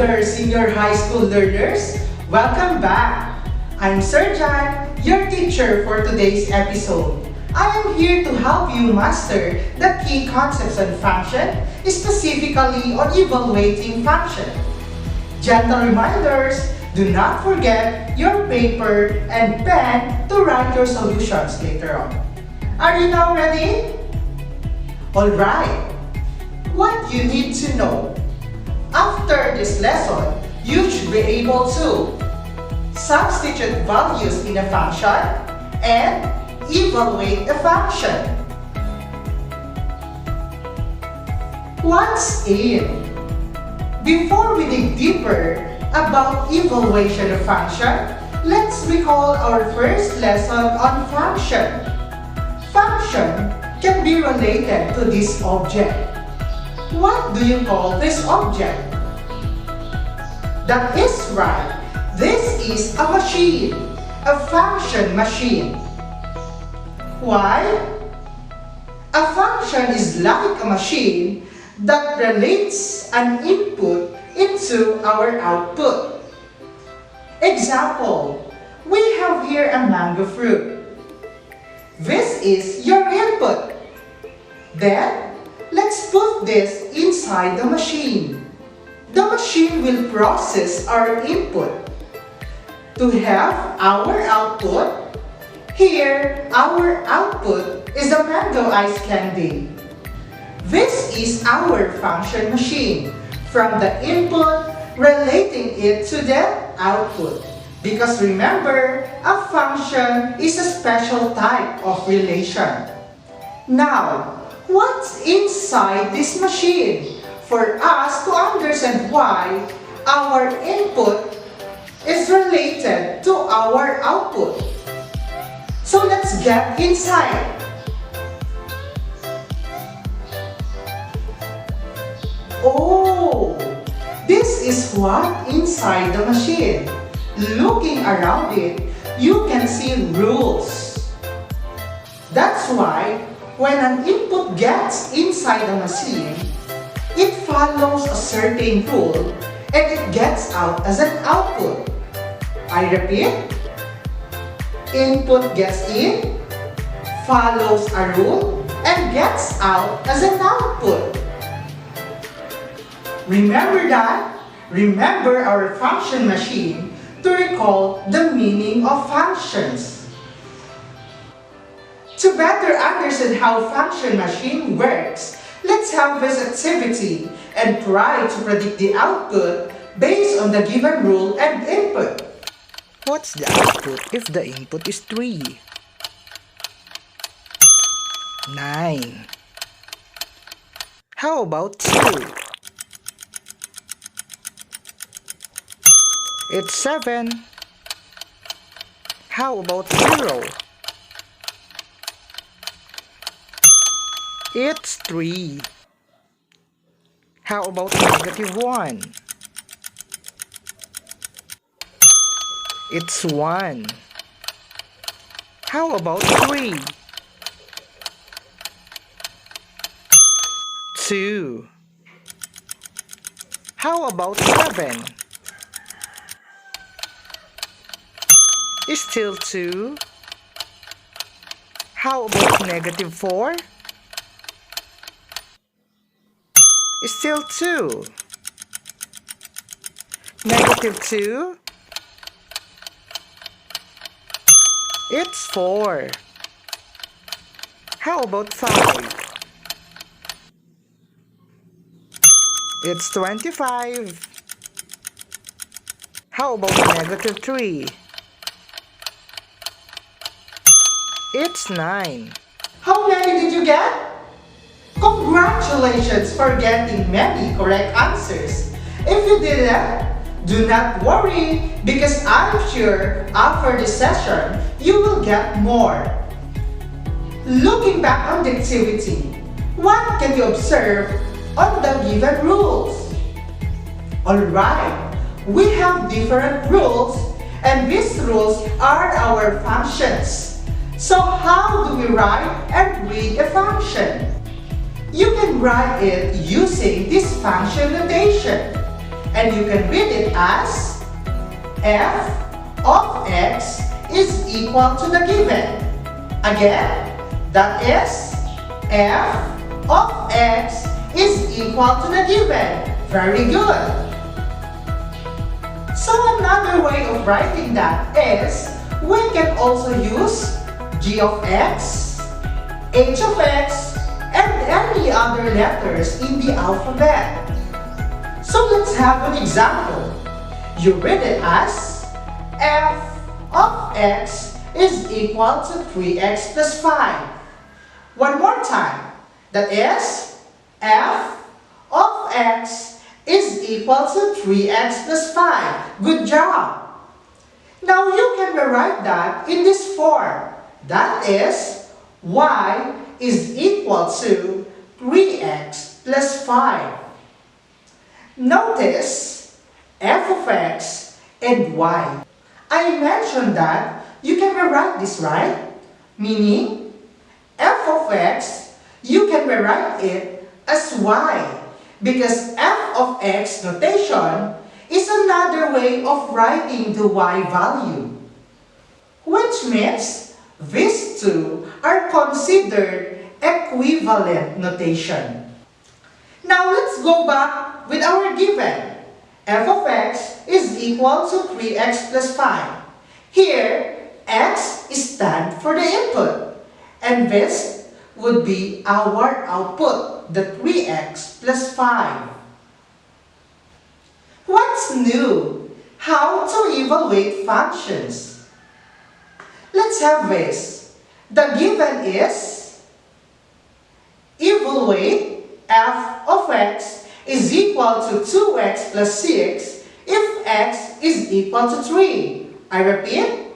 there, senior high school learners! Welcome back! I'm Sir John, your teacher for today's episode. I am here to help you master the key concepts on function, specifically on evaluating function. Gentle reminders, do not forget your paper and pen to write your solutions later on. Are you now ready? Alright, what you need to know. After this lesson, you should be able to substitute values in a function and evaluate a function. What's in? Before we dig deeper about evaluation of function, let's recall our first lesson on function. Function can be related to this object. What do you call this object? That is right. This is a machine, a function machine. Why? A function is like a machine that relates an input into our output. Example, we have here a mango fruit. This is your input. Then, let's put this inside the machine. The machine will process our input. To have our output, here our output is a mango ice candy. This is our function machine, from the input relating it to the output. Because remember, a function is a special type of relation. Now, what's inside this machine? For us to understand why our input is related to our output. So let's get inside. Oh, this is what inside the machine. Looking around it, you can see rules. That's why when an input gets inside the machine, it follows a certain rule and it gets out as an output. I repeat, input gets in, follows a rule, and gets out as an output. Remember that? Remember our function machine to recall the meaning of functions. To better understand how function machine works, let's have this activity and try to predict the output based on the given rule and input. What's the output if the input is 3? 9. How about 2? It's 7. How about 0? It's 3. How about -1? It's 1. How about 3? 2. How about 7? Is still 2. How about -4? Is still 2. -2? It's 4. How about 5? It's 25. How about -3? It's 9. How many did you get? Congratulations for getting many correct answers. If you didn't, do not worry because I'm sure after this session, you will get more. Looking back on the activity, what can you observe on the given rules? Alright, we have different rules and these rules are our functions. So how do we write and read a function? You can write it using this function notation. And you can read it as f of x is equal to the given. Again, that is f of x is equal to the given. Very good. So another way of writing that is we can also use g of x, h of x, and any other letters in the alphabet. So let's have an example. You read it as f of x is equal to 3x plus 5. One more time. That is f of x is equal to 3x plus 5. Good job. Now you can rewrite that in this form. That is y is equal to 3x plus 5. Notice f of x and y. I mentioned that you can rewrite this, right? Meaning, f of x, you can rewrite it as y because f of x notation is another way of writing the y value. Which means these two are considered equivalent notation. Now let's go back with our given. F of x is equal to 3x plus 5. Here, x stands for the input. And this would be our output, the 3x plus 5. What's new? How to evaluate functions. Let's have this. The given is evaluate f of x is equal to 2x plus 6 if x is equal to 3. I repeat,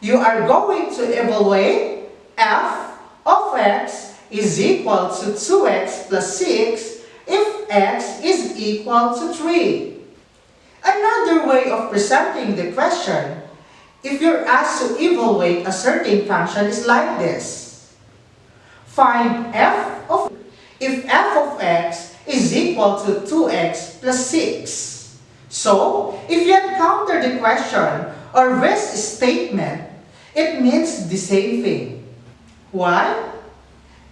you are going to evaluate f of x is equal to 2x plus 6 if x is equal to 3. Another way of presenting the question, if you're asked to evaluate a certain function, is like this. Find if f of x is equal to 2x plus 6. So, if you encounter the question or this statement, it means the same thing. Why?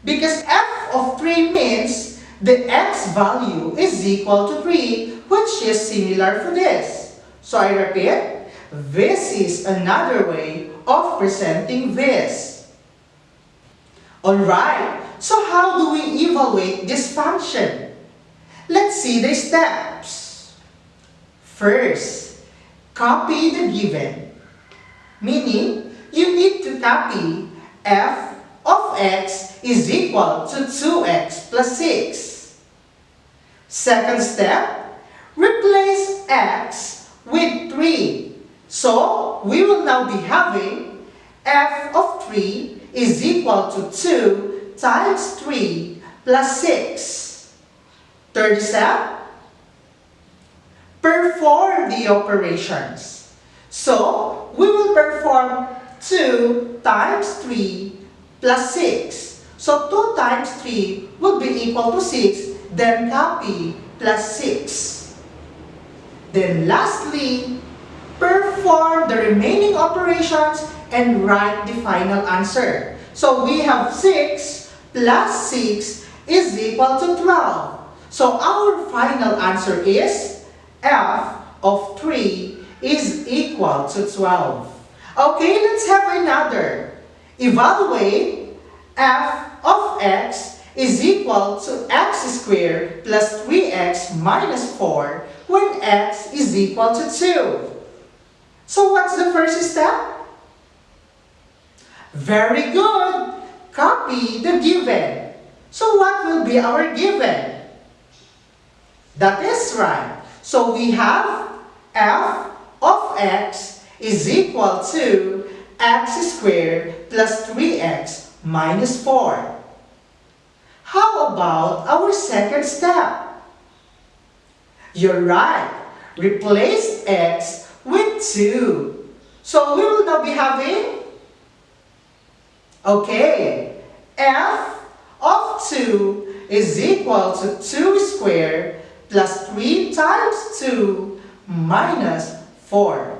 Because f of 3 means the x value is equal to 3, which is similar to this. So I repeat, this is another way of presenting this. Alright, so how do we evaluate this function? Let's see the steps. First, copy the given. Meaning, you need to copy f of x is equal to 2x plus 6. Second step, replace x with 3. So, we will now be having f of 3 is equal to 2 times 3 plus 6. Third step, perform the operations. So, we will perform 2 times 3 plus 6. So 2 times 3 would be equal to 6, then copy plus 6. Then lastly, perform the remaining operations and write the final answer. So we have 6 plus 6 is equal to 12. So our final answer is f of 3 is equal to 12. Okay, let's have another. Evaluate f of x is equal to x squared plus 3x minus 4 when x is equal to 2. So what's the first step? Very good! Copy the given. So what will be our given? That is right. So we have f of x is equal to x squared plus 3x minus 4. How about our second step? You're right. Replace x with 2. So we will now be having, f of 2 is equal to 2 squared plus 3 times 2 minus 4.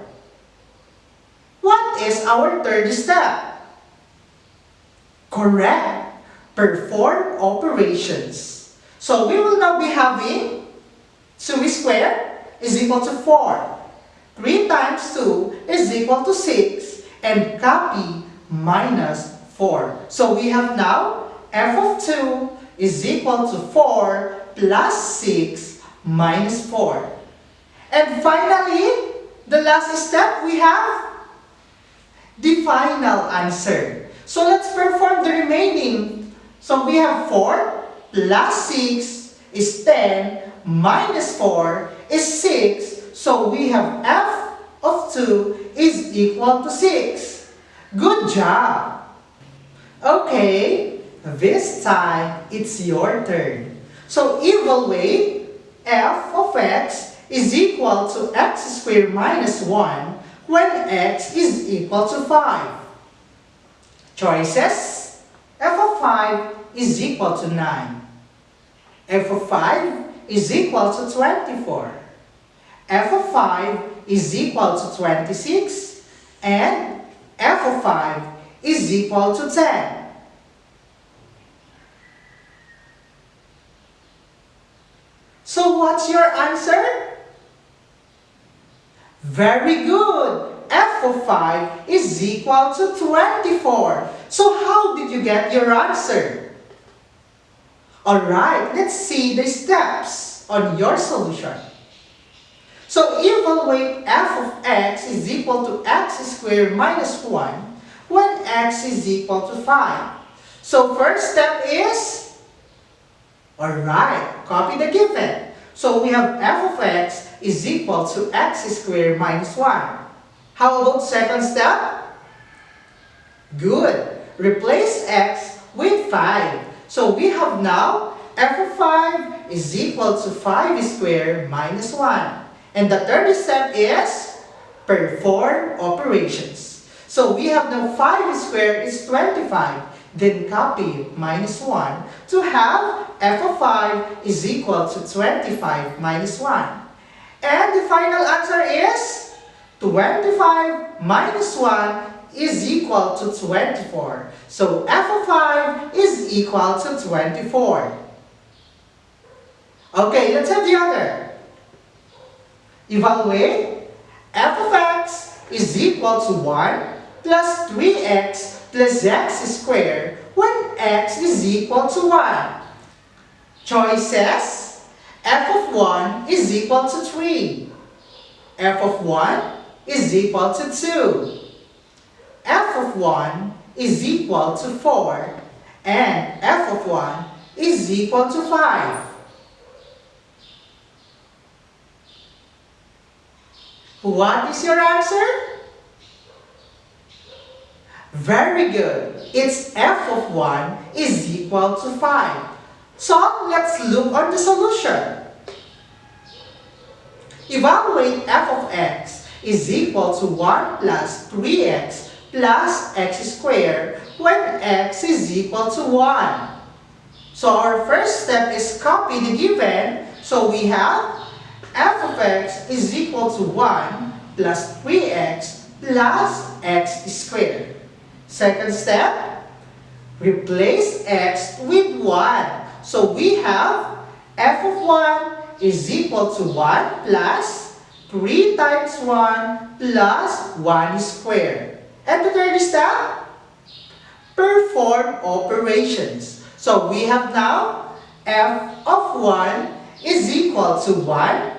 What is our third step? Correct. Perform operations. So we will now be having 2 squared is equal to 4. 3 times 2 is equal to 6. And copy minus 4. So we have now f of 2 is equal to 4 plus 6 minus 4. And finally, the last step we have the final answer. So let's perform the remaining. So we have 4 plus 6 is 10 minus 4 is 6. So we have f of 2 is equal to 6. Good job! Okay, this time it's your turn. So evaluate f of x is equal to x squared minus 1 when x is equal to 5. Choices: f of 5 is equal to 9. F of 5 is equal to 24. F of 5 is equal to 26. And f of 5 is equal to 10. So what's your answer? Very good! F of 5 is equal to 24. So how did you get your answer? Alright, let's see the steps on your solution. So evaluate f of x is equal to x squared minus 1 when x is equal to 5. So first step is, alright, copy the given. So we have f of x is equal to x squared minus 1. How about second step? Good. Replace x with 5. So we have now f of 5 is equal to 5 squared minus 1. And the third step is perform operations. So we have now 5 squared is 25. Then copy minus 1 to have f of 5 is equal to 25 minus 1. And the final answer is 25 minus 1 is equal to 24. So f of 5 is equal to 24. Okay, let's have the other. Evaluate f of x is equal to 1 plus 3x plus x squared when x is equal to 1. Choices: f of 1 is equal to 3. F of 1 is equal to 2. F of 1 is equal to 4. And f of 1 is equal to 5. What is your answer? Very good. It's f of 1 is equal to 5. So let's look on the solution. Evaluate f of x is equal to 1 plus 3x plus x squared when x is equal to 1. So our first step is copy the given. So we have f of x is equal to 1 plus 3x plus x squared. Second step, replace x with 1. So we have f of 1 is equal to 1 plus 3 times 1 plus 1 squared. And the third step, perform operations. So we have now f of 1 is equal to 1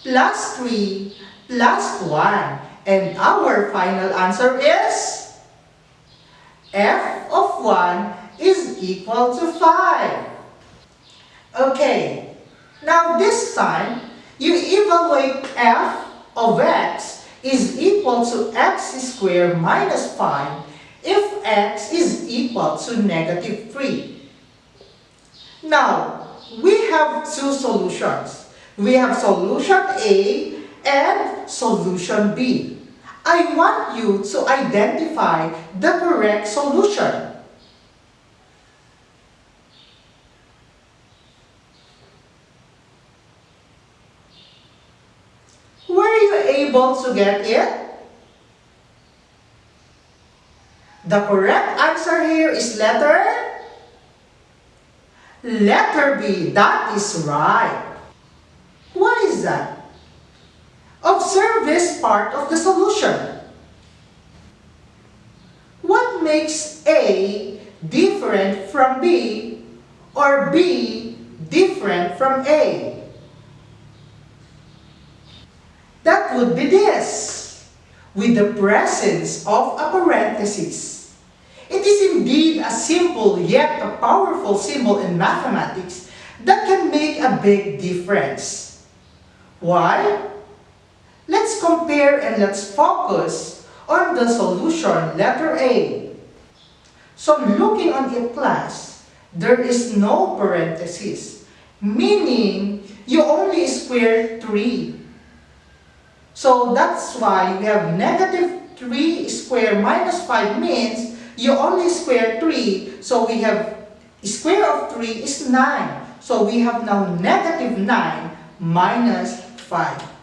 plus 3 plus 1. And our final answer is f of 1 is equal to 5. Okay, now this time, you evaluate f of x is equal to x squared minus 5 if x is equal to negative 3. Now, we have two solutions. We have solution A and solution B. I want you to identify the correct solution. able to get it? The correct answer here is letter B. That is right. What is that? Observe this part of the solution. What makes A different from B or B different from A? That would be this, with the presence of a parenthesis. It is indeed a simple yet a powerful symbol in mathematics that can make a big difference. Why? Let's compare and let's focus on the solution, letter A. So looking on it, class, there is no parenthesis, meaning you only square 3. So that's why we have negative 3 square minus 5 means you only square 3. So we have square of 3 is 9. So we have now negative 9 minus 5.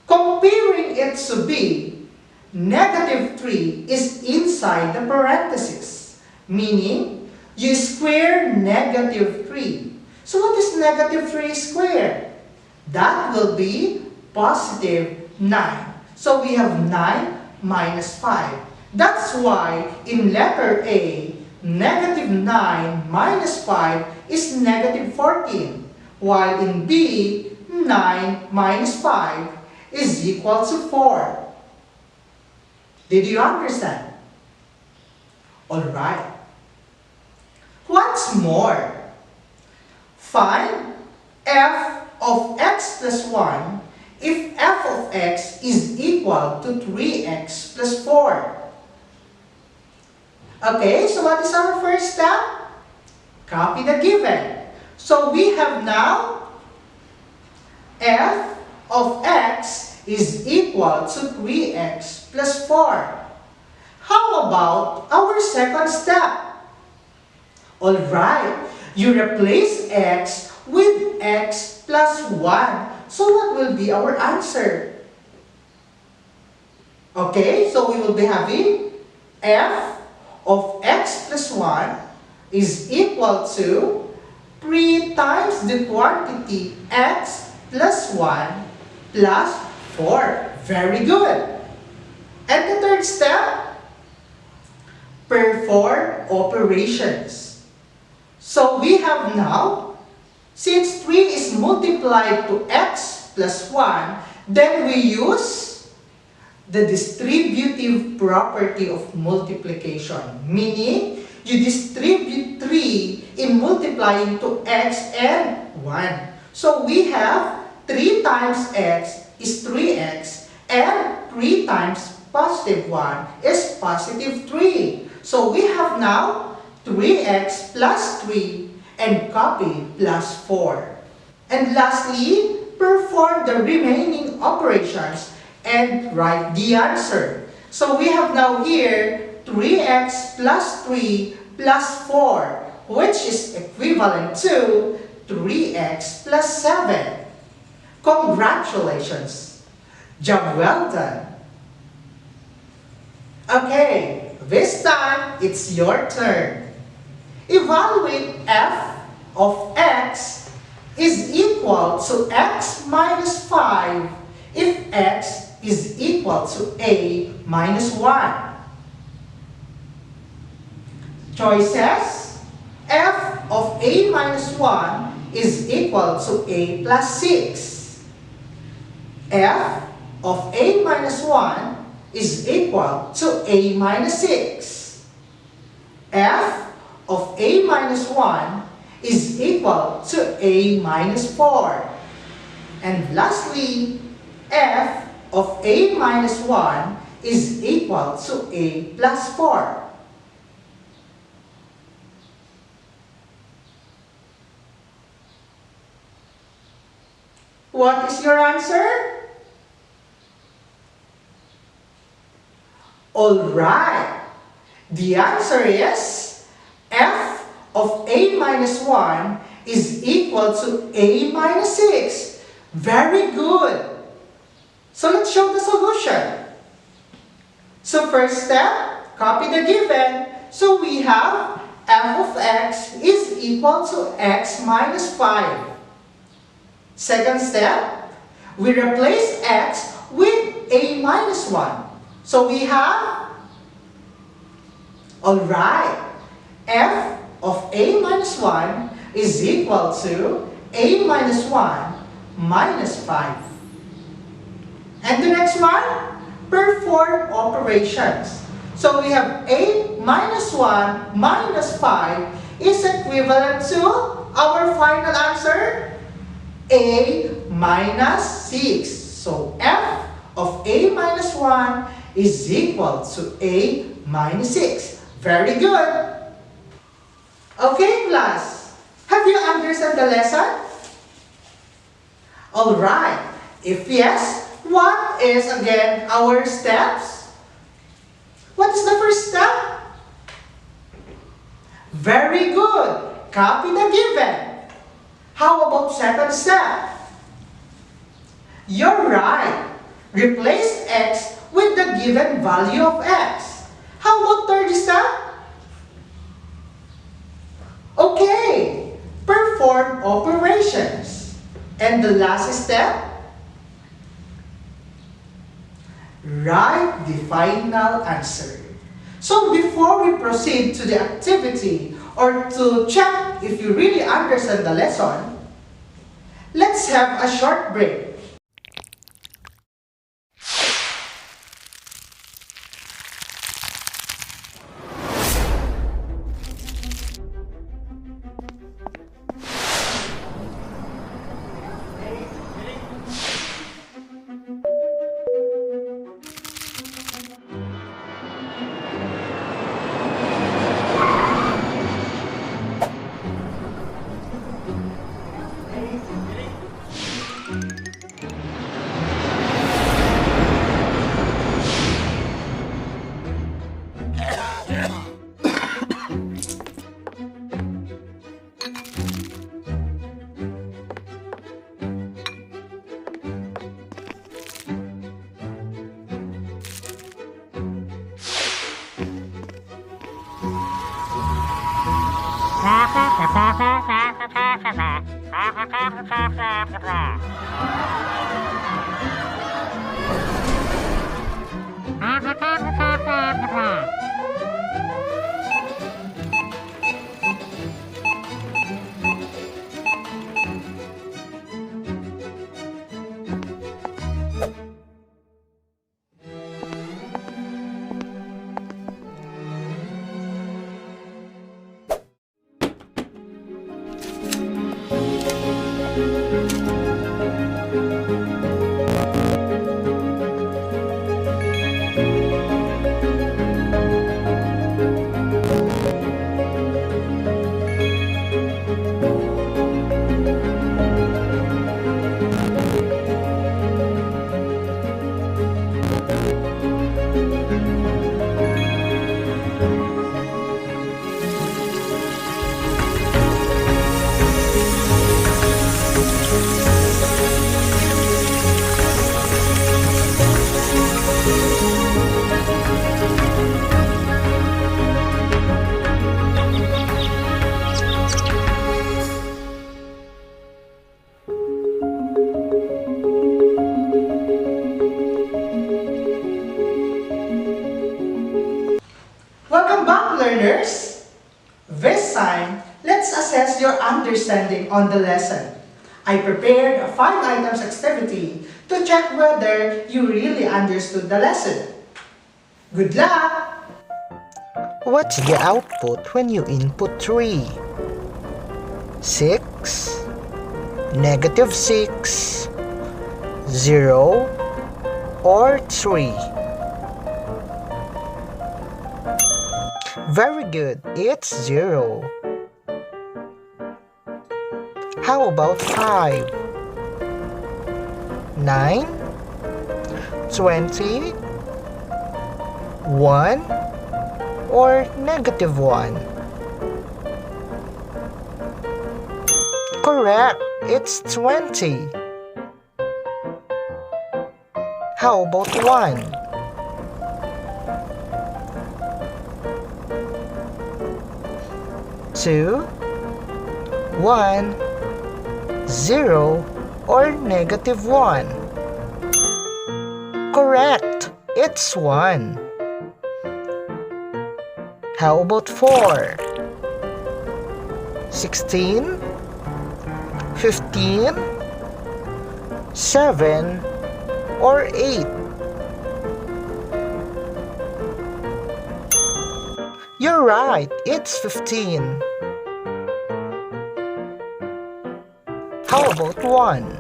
Comparing it to B, negative 3 is inside the parenthesis, meaning you square negative 3. So what is negative 3 squared? That will be positive 9. So we have 9 minus 5. That's why in letter A, negative 9 minus 5 is negative 14. While in B, 9 minus 5 is equal to 4. Did you understand? Alright. What's more? Find f of x plus 1 if f of x is equal to 3x plus 4. Okay, so what is our first step? Copy the given. So we have now f of x is equal to 3x plus 4. How about our second step? Alright, you replace x with x plus 1. So what will be our answer? Okay, so we will be having f of x plus 1 is equal to 3 times the quantity x plus 1 plus 4. Very good. And the third step, perform operations. So we have now, since 3 is multiplied to x plus 1, then we use the distributive property of multiplication. Meaning, you distribute 3 in multiplying to x and 1. So we have 3 times x is 3x and 3 times positive 1 is positive 3. So we have now 3x plus 3 and copy plus 4. And lastly, perform the remaining operations and write the answer. So we have now here 3x plus 3 plus 4, which is equivalent to 3x plus 7. Congratulations! Job well done! Okay, this time it's your turn. Evaluate f of x is equal to x minus 5 if x is equal to a minus 1. Choices: f of a minus 1 is equal to a plus 6. F of a minus 1 is equal to a minus 6. F of a minus 1 is equal to a minus 4. And lastly, f of a minus 1 is equal to a plus 4. What is your answer? Alright, the answer is f of a minus 1 is equal to a minus 6. Very good. So let's show the solution. So first step, copy the given. So we have f of x is equal to x minus 5. Second step, we replace x with a minus 1. So we have, alright, f of a minus 1 is equal to a minus 1 minus 5. And the next one, perform operations. So we have a minus 1 minus 5 is equivalent to our final answer, a minus 6. So f of a minus 1 is equal to a minus 6. Very good. Okay, class. Have you understood the lesson? Alright. If yes, what is again our steps? What is the first step? Very good. Copy the given. How about second step? You're right. Replace x with the given value of x. How about third step? Okay. Perform operations. And the last step? Write the final answer. So before we proceed to the activity or to check if you really understand the lesson, let's have a short break. Welcome back, learners! This time, let's assess your understanding on the lesson. I prepared a 5 items activity to check whether you really understood the lesson. Good luck! What's the output when you input 3? 6, negative 6, 0, or 3? Very good, it's 0. How about 5? 9, 20, 1, or negative 1? Correct, it's 20. How about 1? 2, 1, 0, or negative 1? Correct! It's 1. How about 4? 16, 15, 7, or 8? You're right, it's 15. How about 1,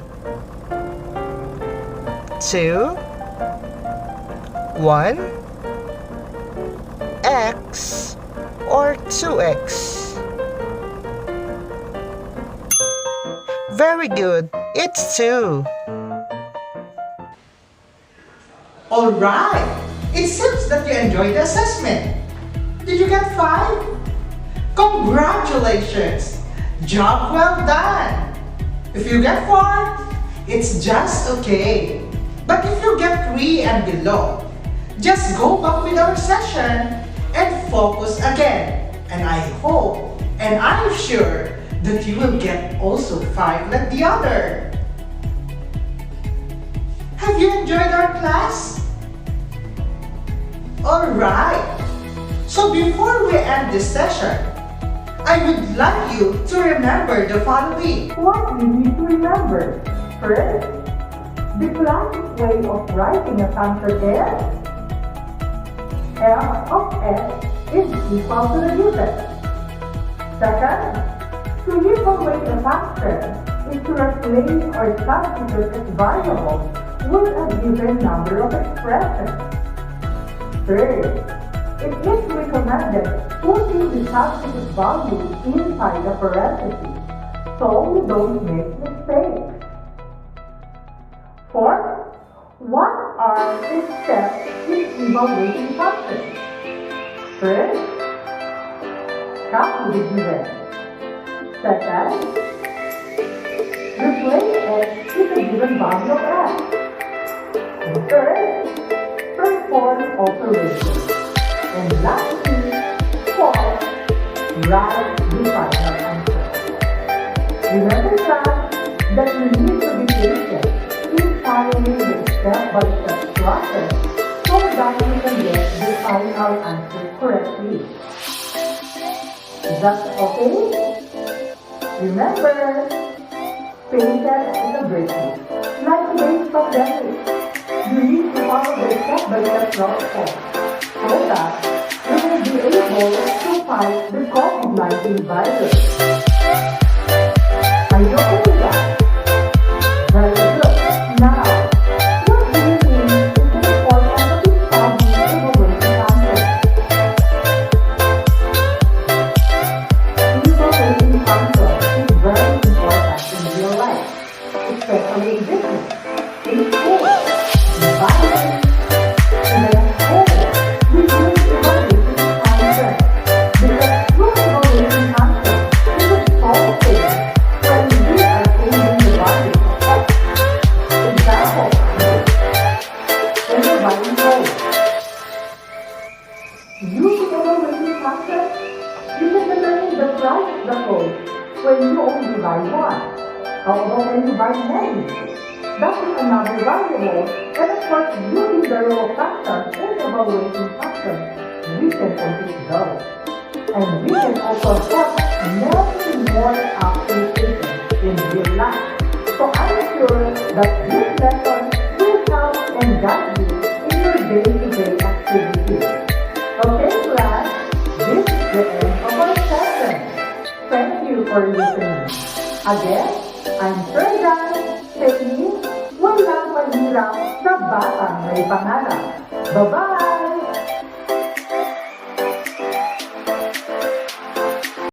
2, 1, x, or 2x? Very good, it's 2. Alright! It seems that you enjoyed the assessment. Did you get 5? Congratulations! Job well done! If you get 4, it's just okay. But if you get 3 and below, just go back with our session and focus again. And I hope and I'm sure that you will get also 5 like the other. Have you enjoyed our class? Alright, so before we end this session, I would like you to remember the following. What you need to remember? First, the classic way of writing a function is f of s is equal to the given. Second, to evaluate a function is to replace or substitute its variable with a given number of expressions. Third, it is recommended putting the substitute value inside the parentheses so we don't make mistakes. Fourth, what are the steps in evaluating functions? First, copy the given. Second, replace x with a given value of x. And third, perform operations. And lastly, fourth, write the final answer. Remember class that you need to be patient in following the step-by-step process so that you can get the final answer correctly. That's okay? Remember, patience is a virtue. Like a base of dentist, you need to follow the step-by-step process so that you will be able to fight the COVID-19 virus. Are you okay with that? Very good. Now, what do you think is the importance of this study evaluation function? Evaluation function is very important in real life, especially in business, in school, in banking, in the home. We use evaluation function because through evaluation function, we will solve things when we are changing the value of x. Example, when you're buying clothes, using evaluation function, you can determine the price of the clothes when you only buy one. However, when you buy many, that is another variable, and of course, using the role of factors in evaluation function, we can complete those. And we can also have many more applications in real life. So I'm sure that this lesson will help and guide you in your day-to-day activities. Okay, class, this is the end of our session. Thank you for listening. Again, I'm Ferdan, saying, walang mahirap sa batang may pangarap. Bye-bye!